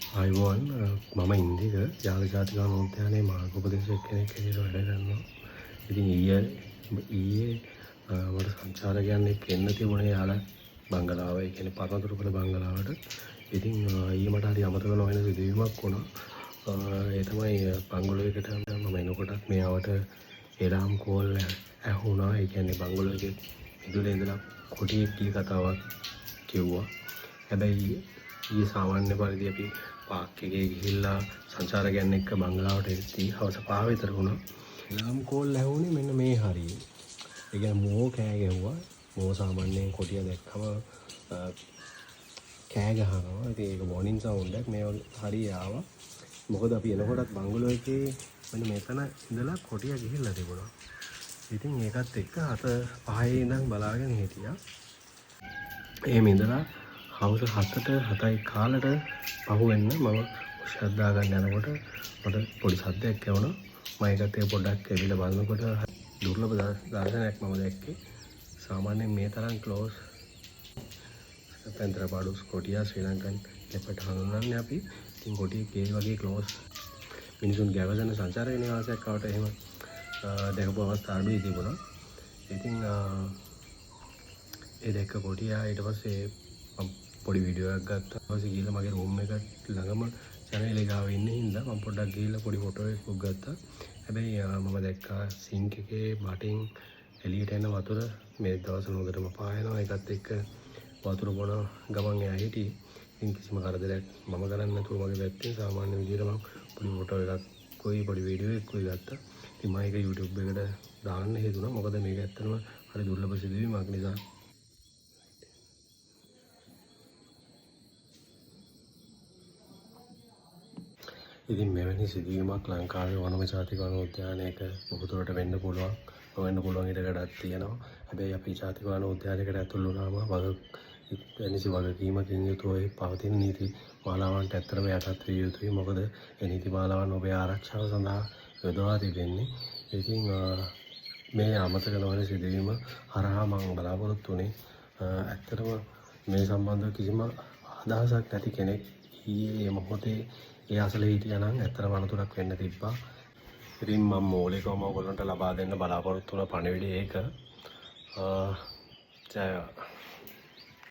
අයිබෝන් මම ඉන්දික ජාල ජාතික උද්‍යානයේ මාර්ග උපදේශක කෙනෙක් හැටියට වැඩ කරනවා. ඉතින් ඊයේ මට සංචාරකයන් එක්ක එන්න තිබුණේ යාලා බංගලාව, ඒ කියන්නේ පරණතුරුපළ බංගලාවට. ඉතින් ඊයේ මට හරි අමතක නොවන සිදුවීමක් වුණා. ඒ තමයි බංගලෝයකට මම එනකොටත් මෙයාවට එලාම් කෝල් ඇහුණා. ඒ කියන්නේ බංගලෝයේ මිදුලේ ඉඳලා කොටියෙක් කී කතාවක් කිව්වා. හැබැයි ඊයේ සාමාන්‍ය පරිදි අපි පාක් එකේ ගිහිල්ලා සංචාරකයන් එක්ක බංගලාවට එද්දී හවස 5 විතර වුණා. එලාම් කෝල් ඇහුනේ මෙන්න මේ හරියේ. ඒ කියන්නේ මෝ කෑ ගැහුවා. මෝ සාමාන්‍යයෙන් කොටිය දැක්කම කෑ ගහනවා. ඉතින් ඒක වෝනින් සවුන්ඩ් එකක්. මේ හරිය ආවා. මොකද අපි එනකොටත් බංගලෝ එකේ මෙන්න මෙතන ඉඳලා කොටිය ගිහිල්ලා තිබුණා. ඉතින් ඒකත් එක්ක 5 ඉඳන් බලාගෙන හිටියා. එහෙම ඉඳලා හවස 7ට කාලට පහුවෙන්න මම ශ්‍රද්ධා ගන්න යනකොට මට පොඩි සද්දයක් ඇහුණා. මම ඒකත් එක්ක පොඩ්ඩක් ඇවිල්ලා බලනකොට දුර්ලභ දර්ශනයක් මම දැක්කේ. සාමාන්‍යයෙන් මේ තරම් ක්ලෝස් පැන්තරපාඩුස් කොටියා ශ්‍රී ලංකන් ලෙපර්ඩ් හඳුන්වන්නේ අපි. ඉතින් කොටියේ ඒ වගේ ක්ලෝස් මිනිසුන් ගැවසෙන සංචාරක නිවාසයක් ආවට එහෙම දැකපු අවස්ථා අඩුයි තිබුණා. ඉතින් ඒ දැක්ක කොටියා ඊට පස්සේ මම පොඩි වීඩියෝ එකක් ගත්තා. ඊපස්සේ ගිහලා මගේ රූම් එක ළඟම channel එක ගාව ඉන්න හින්දා මම පොඩ්ඩක් ගිහලා පොඩි ෆොටෝ එකක් ගත්තා. හැබැයි මම දැක්කා සින්ක් එකේ බටින් එළියට එන වතුර මේ දවස්වල හොඳටම පායනවා. ඒකත් එක්ක වතුර බොන ගමන් එයා හිටියේ. ඉතින් කිසිම කරදරයක් මම කරන්නේ නැතුව මගේ පැත්තෙන් සාමාන්‍ය විදිහට මම පොඩි ෆොටෝ එකක් පොඩි වීඩියෝ එකක් ගත්තා. ඉතින් මම ඒක YouTube එකට දාන්න හේතුණා. මොකද මේක ඇත්තටම හරි දුර්ලභ සිදුවීමක් නිසා. ඉතින් මෙවැනි සිදුවීමක් ලංකාවේ වනම ජාතික වන උද්‍යානයක බොහෝදුරට වෙන්න පුළුවන් ඉඩකඩක් තියෙනවා. හැබැයි අපි ජාතික වන උද්‍යානයකට ඇතුල් වුණාම නිසි වගකීමකින් යුතුව පවතින නීති මාලාවන්ට ඇත්තටම යටත් විය යුතුයි. මොකද ඒ නීති මාලාවන් ඔබේ ආරක්ෂාව සඳහා යොදවා තිබෙන්නේ. ඉතින් මේ අමතක නොවන සිදුවීම හරහා මම බලාපොරොත්තු වෙන්නේ ඇත්තටම මේ සම්බන්ධව කිසිම අදහසක් නැති කෙනෙක් ඊයේ මොහොතේ ඒ අසලේ හිටියා නම් ඇත්තටම අනතුරක් වෙන්න තිබ්බා. ඉතින් මම මූලිකවම ඔයගොල්ලන්ට ලබා දෙන්න බලාපොරොත්තු වුණ පණිවිඩය ඒක. ජය